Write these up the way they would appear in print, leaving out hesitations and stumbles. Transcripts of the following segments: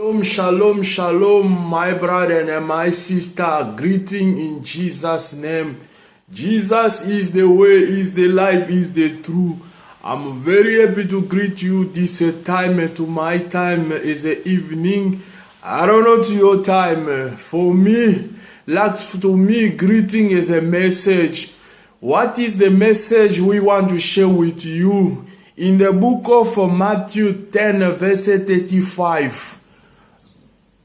Shalom, shalom, shalom, my brother and my sister. Greeting in Jesus' name. Jesus is the way, is the life, is the truth. I'm very happy to greet you this time. To my time is the evening. I don't know to your time. For me, to me, greeting is a message. What is the message we want to share with you? In the book of Matthew 10, verse 35.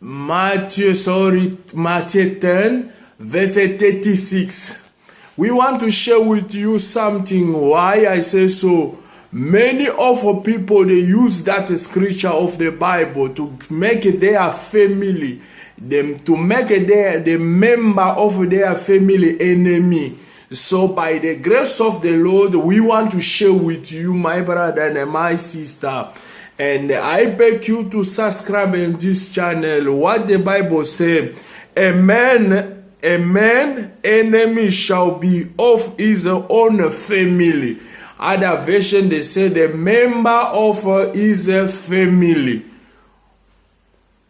Matthew 10, verse 36. We want to share with you something. Why I say so? Many of people, they use that scripture of the Bible to make their family, to make the member of their family enemy. So by the grace of the Lord, we want to share with you, my brother and my sister. And I beg you to subscribe in this channel. What the Bible says, a man enemy shall be of his own family. Other version, they say the member of his family.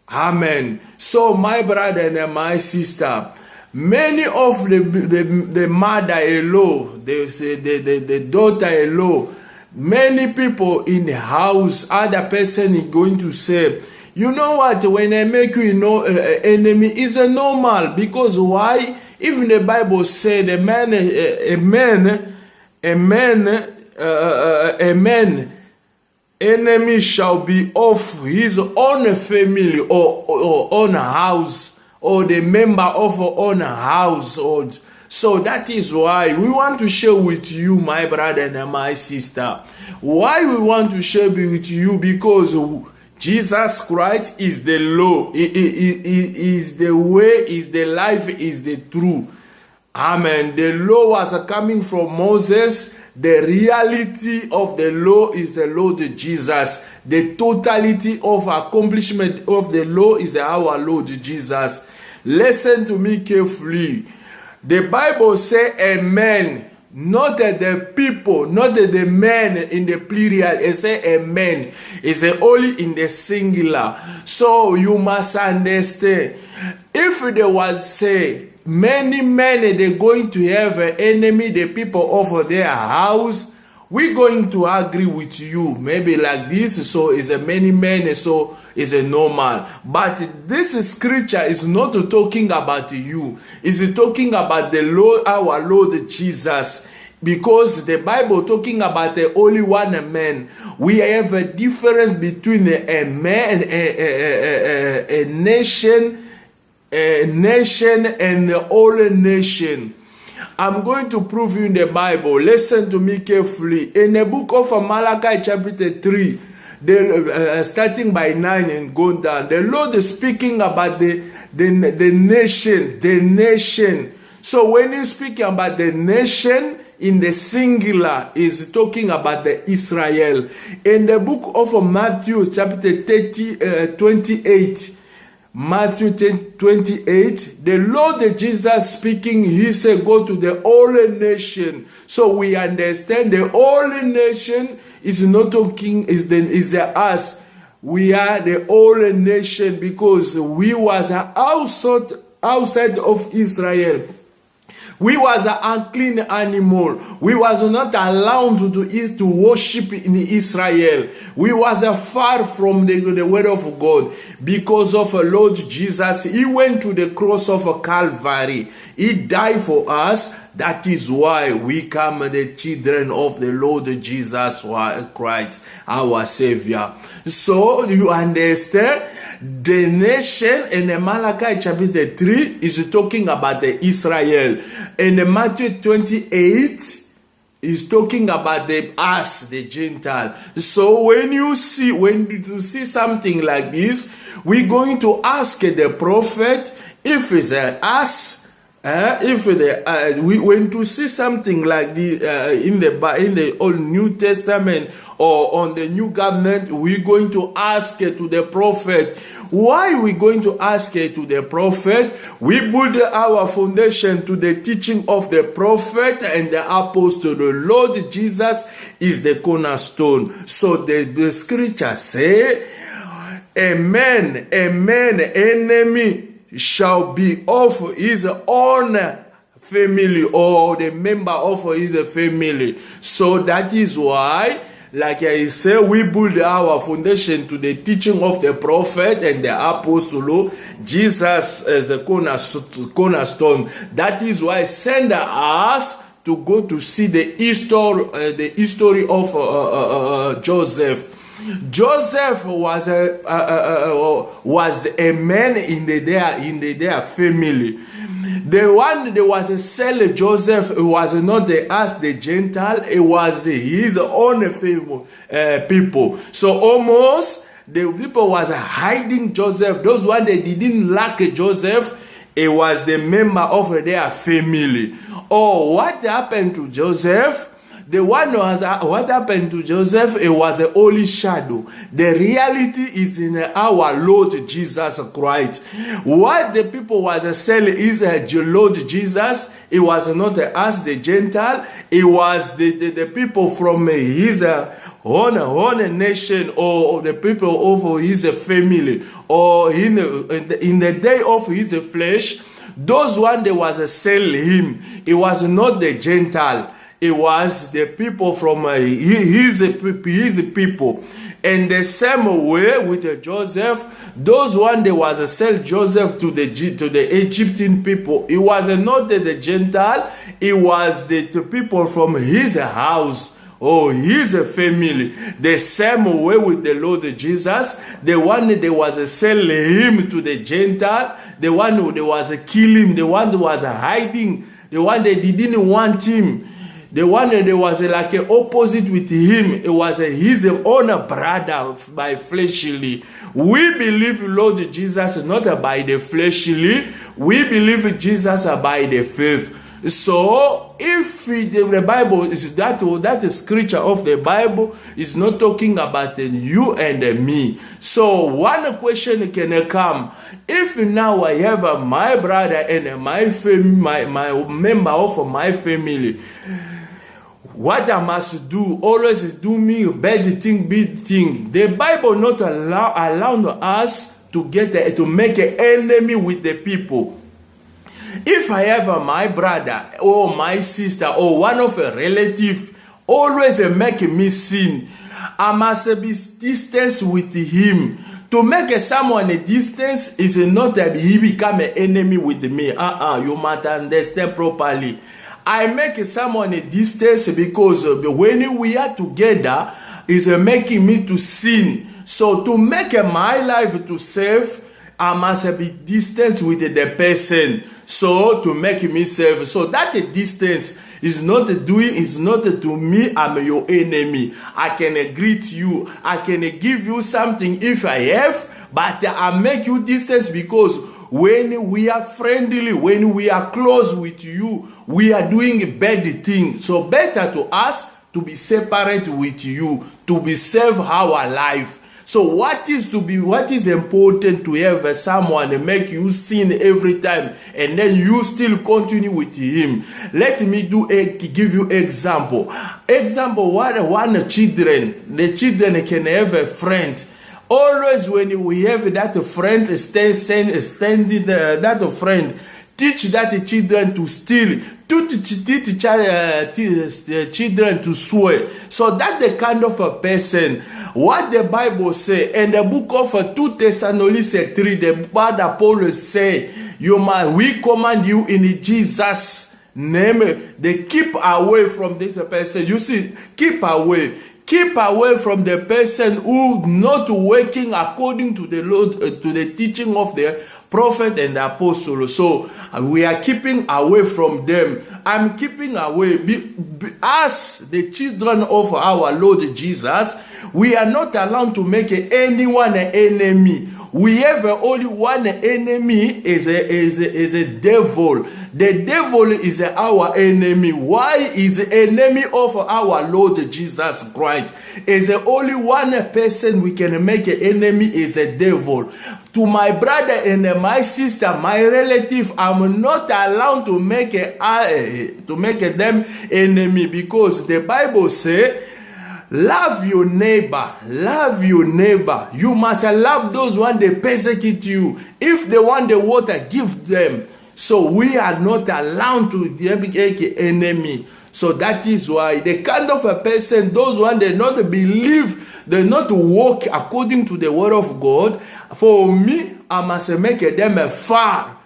Amen. So my brother and my sister, many of the mother-in-law, the daughter-in-law, many people in the house, other person is going to say, you know what, when I make you enemy, is a normal. Because why? Even the Bible said a man enemy shall be of his own family or own house, or the member of our own household. So that is why we want to share with you, my brother and my sister. Why we want to share with you? Because Jesus Christ is the law, is the way, is the life, is the truth. Amen. The law was coming from Moses. The reality of the law is the Lord Jesus. The totality of accomplishment of the law is our Lord Jesus. Listen to me carefully. The Bible says a man, not the people, not the men in the plural. It says a man. It's only in the singular. So you must understand. If there was, say, many men, they're going to have an enemy, the people of their house, we're going to agree with you. Maybe like this, so it's a many men, so it's a normal. But this scripture is not talking about you. It's talking about the Lord, our Lord Jesus. Because the Bible talking about the only one man. We have a difference between a man, a nation and the whole nation. I'm going to prove you in the Bible. Listen to me carefully. In the book of Malachi chapter 3, starting by 9 and going down, the Lord is speaking about the nation. So when he's speaking about the nation, in the singular, is talking about the Israel. In the book of Matthew chapter 28, Matthew 10:28, the Lord Jesus speaking, he said, go to the whole nation. So we understand the whole nation is not talking, is us. We are the whole nation because we was outside of Israel. We was an unclean animal. We was not allowed to worship in Israel. We was far from the word of God. Because of Lord Jesus, he went to the cross of Calvary. He died for us. That is why we come the children of the Lord Jesus Christ, our Savior. So you understand, the nation in the Malachi chapter 3 is talking about the Israel. In the Matthew 28 is talking about us, the Gentile. So when you see something like this, we're going to ask the prophet if it's us. We when to see something like in the Old New Testament or on the New Covenant, we're going to ask to the prophet. Why we going to ask to the prophet? We build our foundation to the teaching of the prophet and the apostle. The Lord Jesus is the cornerstone. So the scripture say, a man, enemy shall be of his own family, or the member of his family. So that is why, like I say, we build our foundation to the teaching of the prophet and the apostle, Jesus as the cornerstone. That is why send us to go to see the history of Joseph. Joseph was a man in their family. The one that was a seller, Joseph, was not as the Gentile, it was his own people. So almost the people was hiding Joseph. Those one that didn't like Joseph, it was the member of their family. Oh, what happened to Joseph? The one was what happened to Joseph, it was a holy shadow. The reality is in our Lord Jesus Christ. What the people was selling is Lord Jesus. It was not us, the Gentile. It was the people from his own nation, or the people of his family, or in the day of his flesh. Those one that was selling him, it was not the Gentile. It was the people from his people. And the same way with Joseph, those one that was sell Joseph to the Egyptian people, it was not the Gentile, it was the people from his house or his family. The same way with the Lord Jesus, the one that was selling him to the Gentile, the one who was killing, the one that was hiding, the one that didn't want him. The one that was like an opposite with him, it was his own brother by fleshly. We believe Lord Jesus not by the fleshly, we believe Jesus by the faith. So if the Bible is that scripture of the Bible is not talking about you and me. So one question can come. If now I have my brother and my member of my family, what I must do, always is do me bad thing, big thing. The Bible not allowing us to make an enemy with the people. If I have my brother or my sister or one of a relative always make me sin, I must be distance with him. To make someone a distance is not that he become an enemy with me. You must understand properly. I make someone a distance because when we are together is making me to sin. So to make my life to save, I must be distant with the person. So to make me save. So that distance is not to me, I'm your enemy. I can greet you. I can give you something if I have, but I make you distance because when we are friendly, when we are close with you, we are doing a bad thing. So better to us to be separate with you, to be save our life. So what is important to have someone make you sin every time and then you still continue with him? Let me give you example. One children, the children can have a friend. Always when we have that friend, that friend, teach that children to steal, teach children to swear. So that's the kind of a person. What the Bible say in the book of 2 Thessalonians 3, the Father Paul say, we command you in Jesus' name, they keep away from this person. You see, keep away. Keep away from the person who not working according to the Lord, to the teaching of the prophet and the apostle. So we are keeping away from them. I'm keeping away. As the children of our Lord Jesus, we are not allowed to make anyone an enemy. We have only one enemy is a devil. The devil is our enemy. Why is the enemy of our Lord Jesus Christ? Is the only one person we can make an enemy is a devil. To my brother and my sister, my relative, I'm not allowed to make them enemy because the Bible says, Love your neighbor. Love your neighbor. You must love those one they persecute you. If they want the water, give them. So we are not allowed to be enemy. So that is why the kind of a person, those one they not believe, they not walk according to the word of God. For me, I must make them far,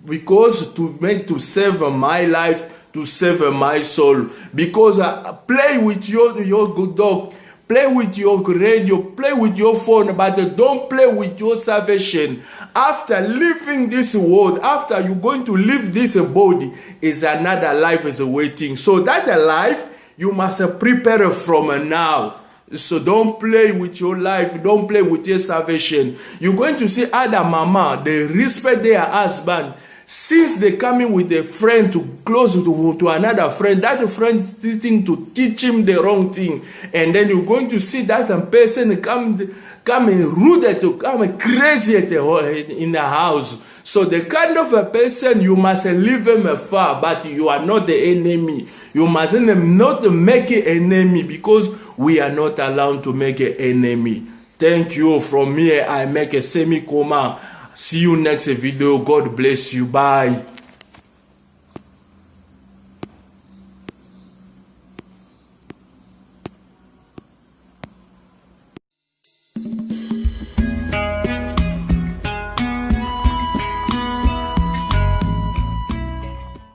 because to save my life, to save my soul. Because play with your good dog, play with your radio, play with your phone, but don't play with your salvation. After leaving this world, after you're going to leave this body, is another life is waiting. So that life, you must prepare from now. So don't play with your life. Don't play with your salvation. You're going to see other mama, they respect their husband. Since they coming with a friend to close to another friend, that friend is teaching to teach him the wrong thing. And then you're going to see that person come rude, to come crazy in the house. So the kind of a person, you must leave him afar, but you are not the enemy. You must not make an enemy, because we are not allowed to make an enemy. Thank you. From here, I make a semi-coma. See you next video. God bless you. Bye.